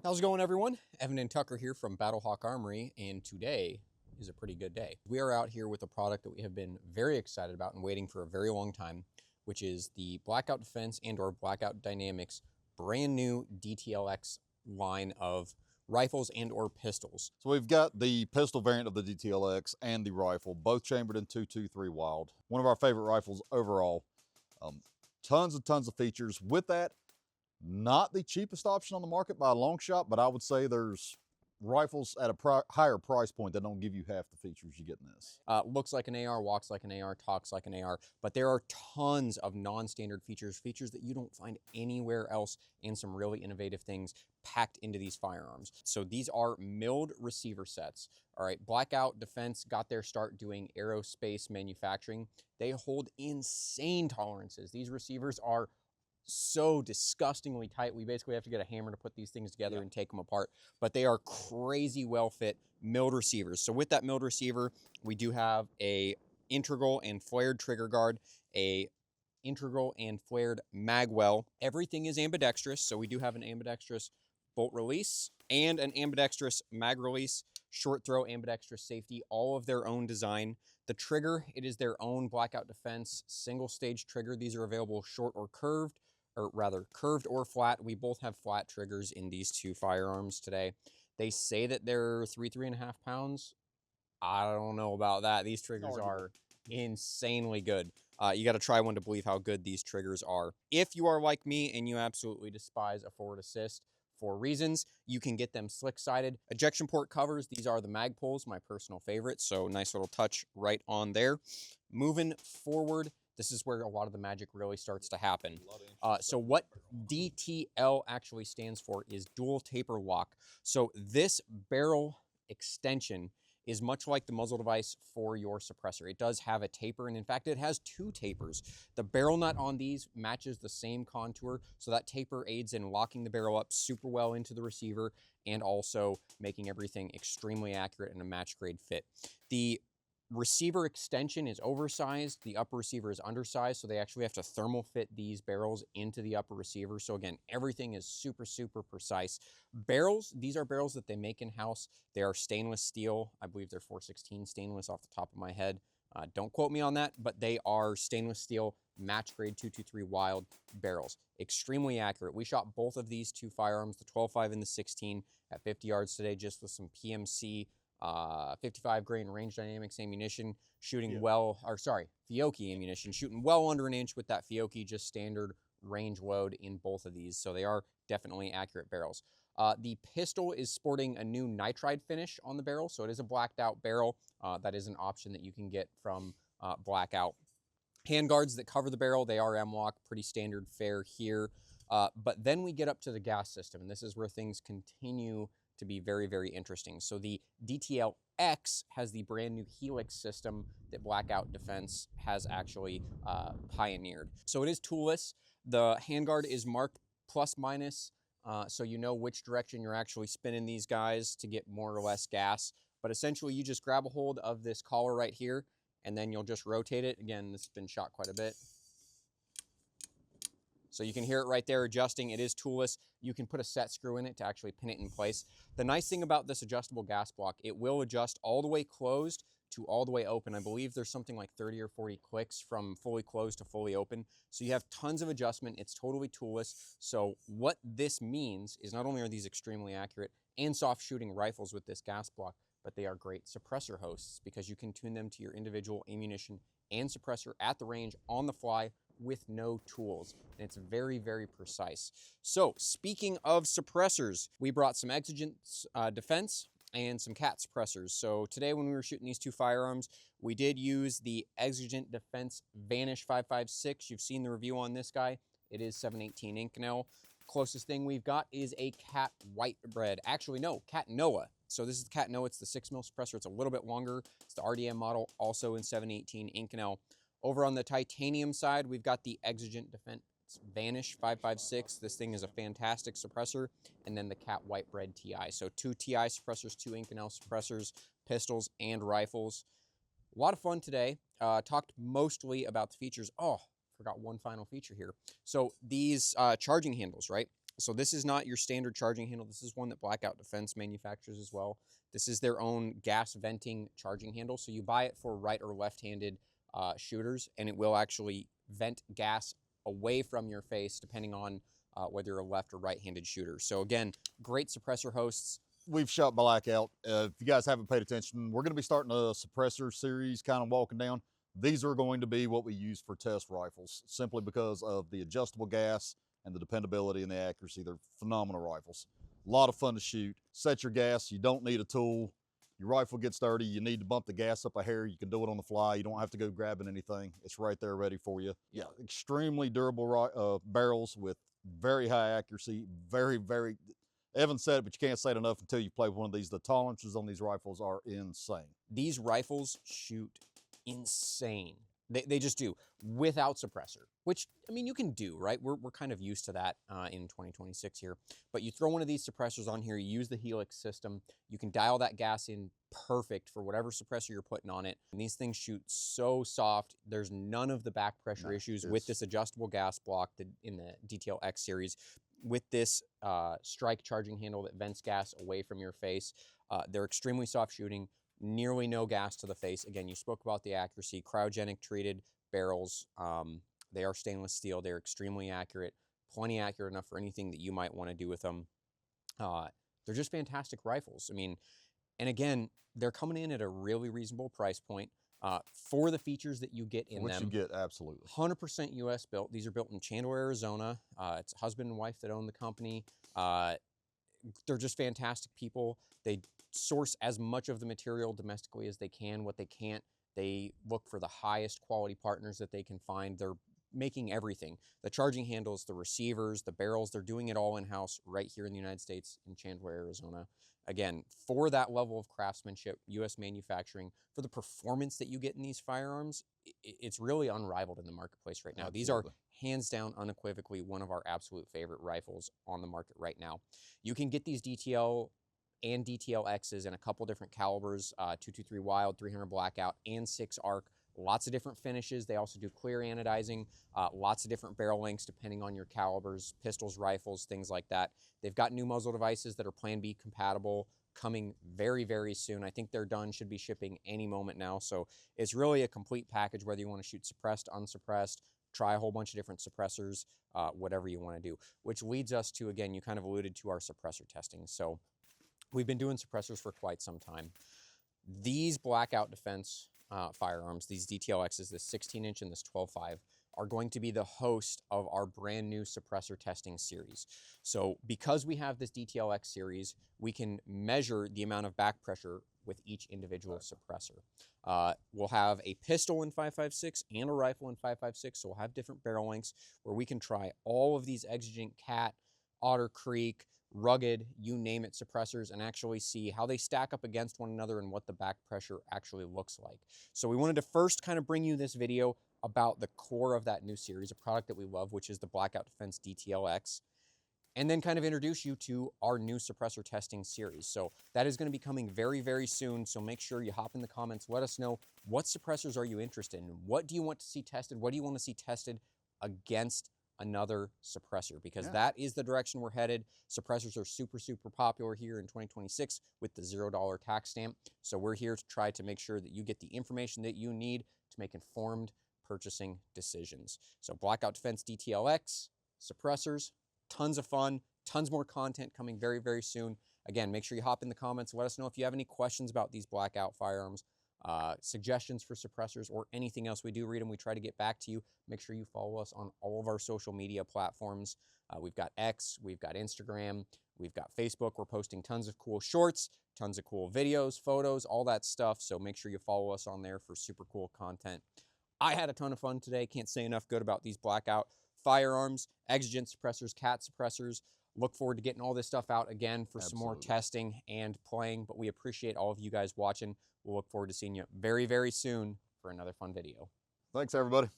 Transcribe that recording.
How's it going, everyone? Evan and Tucker here from Battlehawk Armory, and today is a pretty good day. We are out here with a product that we have been very excited about and waiting for a very long time, which is the Blackout Defense and/or Blackout Dynamics brand new DTLX line of rifles and/or pistols. So we've got the pistol variant of the DTLX and the rifle, both chambered in .223 Wild. One of our favorite rifles overall. Tons and tons of features. With that, not the cheapest option on the market by a long shot, but I would say there's rifles at a higher price point that don't give you half the features you get in this. Looks like an AR, walks like an AR, talks like an AR, but there are tons of non-standard features that you don't find anywhere else, and some really innovative things packed into these firearms. So these are milled receiver sets. All right, Blackout Defense got their start doing aerospace manufacturing. They hold insane tolerances. These receivers are so disgustingly tight. We basically have to get a hammer to put these things together and take them apart, but they are crazy well fit milled receivers. So with that milled receiver, we do have a integral and flared trigger guard, a integral and flared mag well. Everything is ambidextrous, so we do have an ambidextrous bolt release and an ambidextrous mag release, short throw ambidextrous safety, all of their own design. The trigger, it is their own Blackout Defense single stage trigger. These are available short or curved, or rather curved or flat. We both have flat triggers in these two firearms today. They say that they're 3.5 pounds. I don't know about that. These triggers are insanely good. You got to try one to believe how good these triggers are. If you are like me and you absolutely despise a forward assist for reasons, you can get them slick-sided. Ejection port covers, these are the mag poles, my personal favorite, so nice little touch right on there. Moving forward, this is where a lot of the magic really starts to happen. So what DTL actually stands for is dual taper lock. So this barrel extension is much like the muzzle device for your suppressor. It does have a taper, and in fact, it has two tapers. The barrel nut on these matches the same contour, so that taper aids in locking the barrel up super well into the receiver and also making everything extremely accurate and a match grade fit. The receiver extension is oversized, the upper receiver is undersized, so they actually have to thermal fit these barrels into the upper receiver. So again, everything is super precise. Barrels, these are barrels that they make in-house. They are stainless steel. I believe they're 416 stainless off the top of my head. Don't quote me on that, but they are stainless steel match grade .223 Wild barrels. Extremely accurate. We shot both of these two firearms, the 12.5 and the 16, at 50 yards today, just with some PMC 55 grain range dynamics ammunition, shooting Fiocchi ammunition, shooting well under an inch with that Fiocchi, just standard range load in both of these. So they are definitely accurate barrels. The pistol is sporting a new nitride finish on the barrel, so it is a blacked out barrel. That is an option that you can get from Blackout. Handguards that cover the barrel, they are M-LOK, pretty standard fare here. But then we get up to the gas system, and this is where things continue to be very interesting. So the DTL-X has the brand new Helix system that Blackout Defense has actually pioneered. So it is toolless. The handguard is marked plus minus, so you know which direction you're actually spinning these guys to get more or less gas. But essentially, you just grab a hold of this collar right here, and then you'll just rotate it. Again, this has been shot quite a bit. So you can hear it right there adjusting. It is toolless. You can put a set screw in it to actually pin it in place. The nice thing about this adjustable gas block, it will adjust all the way closed to all the way open. I believe there's something like 30 or 40 clicks from fully closed to fully open. So you have tons of adjustment. It's totally toolless. So what this means is not only are these extremely accurate and soft shooting rifles with this gas block, but they are great suppressor hosts because you can tune them to your individual ammunition and suppressor at the range on the fly with no tools. And it's very precise. So speaking of suppressors, we brought some Exigent Defense and some CAT suppressors. So today when we were shooting these two firearms, we did use the Exigent Defense Vanish 5.56. You've seen the review on this guy. It is 718 Inconel. Closest thing we've got is a CAT Whitebread. Actually, no, CAT Noah. So this is the CAT Noah. It's the 6mm suppressor. It's a little bit longer. It's the RDM model, also in 718 Inconel. Over on the titanium side, we've got the Exigent Defense Vanish 5.56. This thing is a fantastic suppressor. And then the CAT Whitebread TI. So two TI suppressors, two Inconel suppressors, pistols, and rifles. A lot of fun today. Talked mostly about the features. Oh, forgot one final feature here. So these charging handles, right? So this is not your standard charging handle. This is one that Blackout Defense manufactures as well. This is their own gas venting charging handle. So you buy it for right or left-handed shooters, and it will actually vent gas away from your face depending on whether you're a left or right-handed shooter. So again, great suppressor hosts. We've shot Blackout. If you guys haven't paid attention, we're going to be starting a suppressor series, kind of walking down. These are going to be what we use for test rifles, simply because of the adjustable gas and the dependability and the accuracy. They're phenomenal rifles. A lot of fun to shoot. Set your gas. You don't need a tool. Your rifle gets dirty. You need to bump the gas up a hair. You can do it on the fly. You don't have to go grabbing anything. It's right there ready for you. Yeah, extremely durable barrels with very high accuracy. Very, very, Evan said it, but you can't say it enough until you play one of these. The tolerances on these rifles are insane. These rifles shoot insane. They just do, without suppressor, which, I mean, you can do, right? We're kind of used to that in 2026 here. But you throw one of these suppressors on here, you use the Helix system, you can dial that gas in perfect for whatever suppressor you're putting on it. And these things shoot so soft. There's none of the back pressure issues with this adjustable gas block in the DTL-X series. With this strike charging handle that vents gas away from your face. They're extremely soft shooting. Nearly no gas to the face. Again, you spoke about the accuracy. Cryogenic treated barrels. They are stainless steel. They're extremely accurate. Plenty accurate enough for anything that you might want to do with them. They're just fantastic rifles. I mean, and again, they're coming in at a really reasonable price point for the features that you get in them. Which you get, absolutely. 100% U.S. built. These are built in Chandler, Arizona. It's a husband and wife that own the company. They're just fantastic people. They source as much of the material domestically as they can. What they can't, they look for the highest quality partners that they can find. They're making everything. The charging handles, the receivers, the barrels, they're doing it all in-house right here in the United States in Chandler, Arizona. Again, for that level of craftsmanship, U.S. manufacturing, for the performance that you get in these firearms, it's really unrivaled in the marketplace right now. Absolutely. These are hands down, unequivocally, one of our absolute favorite rifles on the market right now. You can get these DTL and DTL-Xs in a couple different calibers, 223 Wild, 300 Blackout, and 6 Arc. Lots of different finishes. They also do clear anodizing, lots of different barrel lengths depending on your calibers, pistols, rifles, things like that. They've got new muzzle devices that are Plan B compatible coming very, very soon. I think they're done, should be shipping any moment now. So it's really a complete package, whether you want to shoot suppressed, unsuppressed, try a whole bunch of different suppressors, whatever you want to do. Which leads us to, again, you kind of alluded to our suppressor testing. So we've been doing suppressors for quite some time. These Blackout Defense firearms, these DTL-Xs, this 16-inch and this 12.5, are going to be the host of our brand new suppressor testing series. So because we have this DTL-X series, we can measure the amount of back pressure with each individual suppressor. We'll have a pistol in 5.56 and a rifle in 5.56, so we'll have different barrel lengths where we can try all of these exigent cat, Otter Creek, rugged, you name it, suppressors, and actually see how they stack up against one another and what the back pressure actually looks like. So we wanted to first kind of bring you this video about the core of that new series, a product that we love, which is the Blackout Defense DTL-X, and then kind of introduce you to our new suppressor testing series. So that is going to be coming very, very soon, so make sure you hop in the comments, let us know what suppressors are you interested in, what do you want to see tested, what do you want to see tested against another suppressor, because that is the direction we're headed. Suppressors are super, super popular here in 2026 with the $0 tax stamp. So we're here to try to make sure that you get the information that you need to make informed purchasing decisions. So Blackout Defense DTL-X, suppressors, tons of fun, tons more content coming very, very soon. Again, make sure you hop in the comments. Let us know if you have any questions about these Blackout firearms, suggestions for suppressors, or anything else. We do read them. We try to get back to you. Make sure you follow us on all of our social media platforms. We've got X, we've got Instagram, we've got Facebook. We're posting tons of cool shorts, tons of cool videos, photos, all that stuff. So make sure you follow us on there for super cool content. I had a ton of fun today. Can't say enough good about these Blackout firearms, exigent suppressors, cat suppressors. Look forward to getting all this stuff out again for some more testing and playing. But we appreciate all of you guys watching. We'll look forward to seeing you very, very soon for another fun video. Thanks, everybody.